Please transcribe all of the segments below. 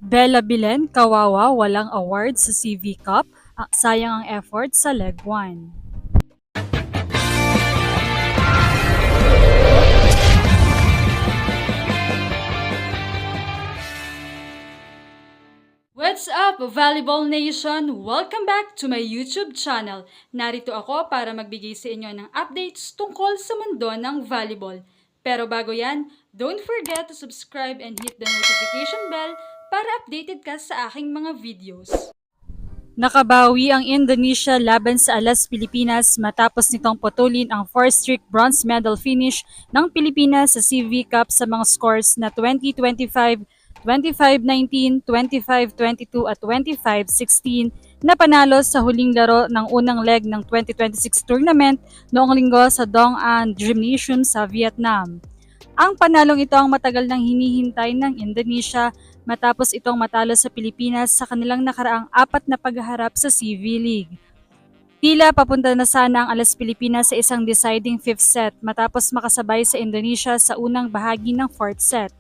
Bella Bilen, kawawa, walang award sa CV Cup. Sayang ang effort sa Leg 1. What's up, Volleyball Nation? Welcome back to my YouTube channel. Narito ako para magbigay sa inyo ng updates tungkol sa mundo ng volleyball. Pero bago yan, don't forget to subscribe and hit the notification bell para updated ka sa aking mga videos. Nakabawi ang Indonesia laban sa Alas Pilipinas matapos nitong putulin ang 4 straight bronze medal finish ng Pilipinas sa CV Cup sa mga scores na 20-25, 25-19, 25-22 at 25-16 na panalo sa huling laro ng unang leg ng 2026 tournament noong linggo sa Dong An Gymnasium sa Vietnam. Ang panalong ito ang matagal nang hinihintay ng Indonesia matapos itong matalo sa Pilipinas sa kanilang nakaraang 4 na paghaharap sa CV League. Tila papunta na sana ang Alas Pilipinas sa isang deciding 5th set matapos makasabay sa Indonesia sa unang bahagi ng 4th set.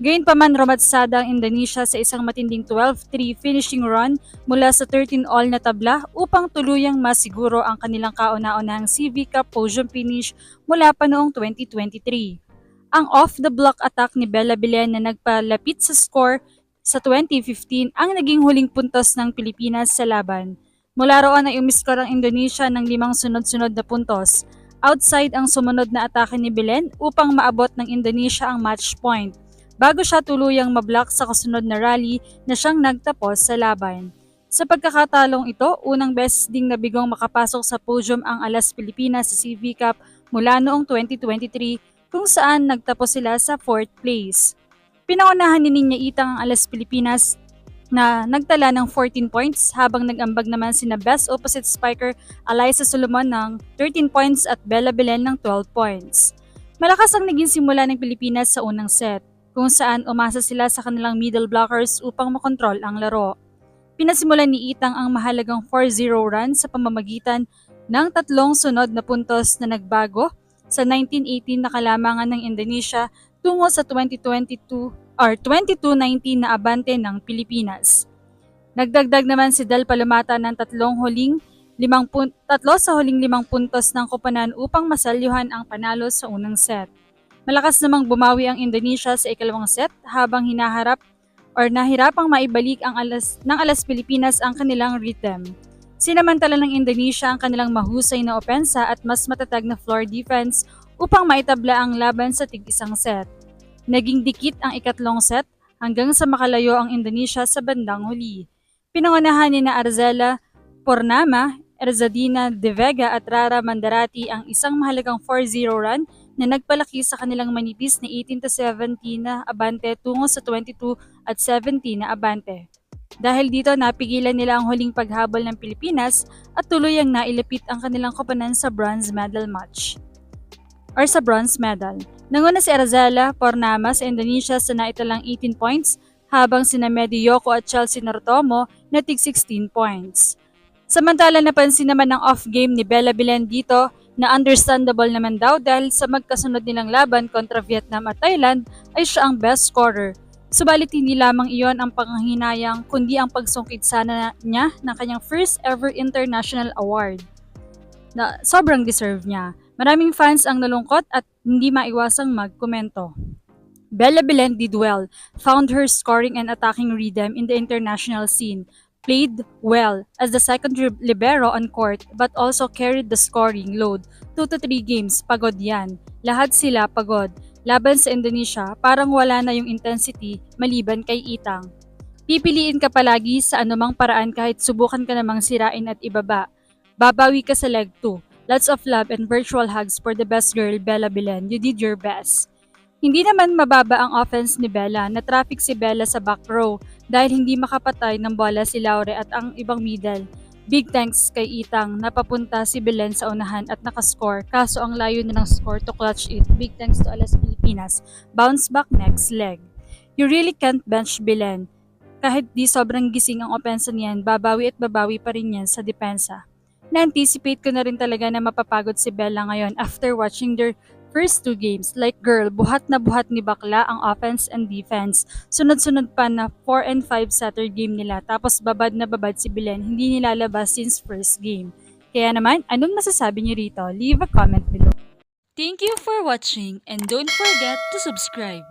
Gayunpaman rumatsada ang Indonesia sa isang matinding 12-3 finishing run mula sa 13-all na tabla upang tuluyang masiguro ang kanilang kauna-unahang CV Cup podium finish mula pa noong 2023. Ang off-the-block attack ni Bella Bilen na nagpalapit sa score sa 2015 ang naging huling puntos ng Pilipinas sa laban. Mula roon ay umiskor ang Indonesia ng 5 sunod-sunod na puntos. Outside ang sumunod na atake ni Bilen upang maabot ng Indonesia ang match point, bago siya tuluyang mablock sa kasunod na rally na siyang nagtapos sa laban. Sa pagkakatalong ito, unang beses ding nabigong makapasok sa podium ang Alas Pilipinas sa CV Cup mula noong 2023 kung saan nagtapos sila sa 4th place. Pinaunahan ni Ninya Itang ang Alas Pilipinas na nagtala ng 14 points habang nag-ambag naman sina Best Opposite Spiker Alyssa Solomon ng 13 points at Bella Bilen ng 12 points. Malakas ang naging simula ng Pilipinas sa unang set, kung saan umasa sila sa kanilang middle blockers upang makontrol ang laro. Pinasimulan ni Itang ang mahalagang 4-0 run sa pamamagitan ng 3 sunod na puntos na nagbago sa 1918 na kalamangan ng Indonesia tungo sa 2022 or 22-19 na abante ng Pilipinas. Nagdagdag naman si Del Palomata ng 3 sa huling 5 puntos ng koponan upang masalyuhan ang panalo sa unang set. Malakas namang bumawi ang Indonesia sa ikalawang set habang nahirapang maibalik ang Alas Pilipinas ang kanilang rhythm. Sinamantala ng Indonesia ang kanilang mahusay na opensa at mas matatag na floor defense upang maitabla ang laban sa tig-isang set. Naging dikit ang ikatlong set hanggang sa makalayo ang Indonesia sa bandang huli. Pinangunahan ni na Arzela Pornama, Erzadina De Vega at Rara Mandarati ang isang mahalagang 4-0 run na nagpalaki sa kanilang manipis na 18-17 na abante tungo sa 22 at 17 na abante. Dahil dito napigilan nila ang huling paghabol ng Pilipinas at tuluyang nailapit ang kanilang koponan sa bronze medal match or sa bronze medal. Nanguna si Arzela Pornama sa Indonesia sa naitalang 18 points habang sina Medi Yoko at Chelsea Nortomo na tig 16 points. Samantala napansin naman ang off-game ni Bella Bilen dito na understandable naman daw dahil sa magkasunod nilang laban kontra Vietnam at Thailand ay siya ang best scorer. Subalit hindi lamang iyon ang panghinayang kundi ang pagsungkit sana niya ng kanyang first ever international award na sobrang deserve niya. Maraming fans ang nalungkot at hindi maiwasang magkomento. Bella Bilen did well, found her scoring and attacking rhythm in the international scene, played well as the second libero on court but also carried the scoring load. 2 to 3 games, pagod yan. Lahat sila pagod. Laban sa Indonesia, parang wala na yung intensity maliban kay Itang. Pipiliin ka palagi sa anumang paraan kahit subukan ka namang sirain at ibaba. Babawi ka sa leg 2. Lots of love and virtual hugs for the best girl, Bella Bilen. You did your best. Hindi naman mababa ang offense ni Bella. Na-traffic si Bella sa back row dahil hindi makapatay ng bola si Laure at ang ibang middle. Big thanks kay Itang, napapunta si Bilen sa unahan at nakascore kaso ang layo na ng score to clutch it. Big thanks to Alas Pilipinas. Bounce back next leg. You really can't bench Bilen. Kahit di sobrang gising ang opensa niyan, babawi at babawi pa rin yan sa depensa. Na-anticipate ko na rin talaga na mapapagod si Bella ngayon after watching their First two games, like girl, buhat na buhat ni bakla ang offense and defense. Sunod-sunod pa na 4 and 5 Saturday game nila, tapos babad na babad si Belen, hindi nilalabas since first game. Kaya naman, anong masasabi niyo rito? Leave a comment below. Thank you for watching and don't forget to subscribe.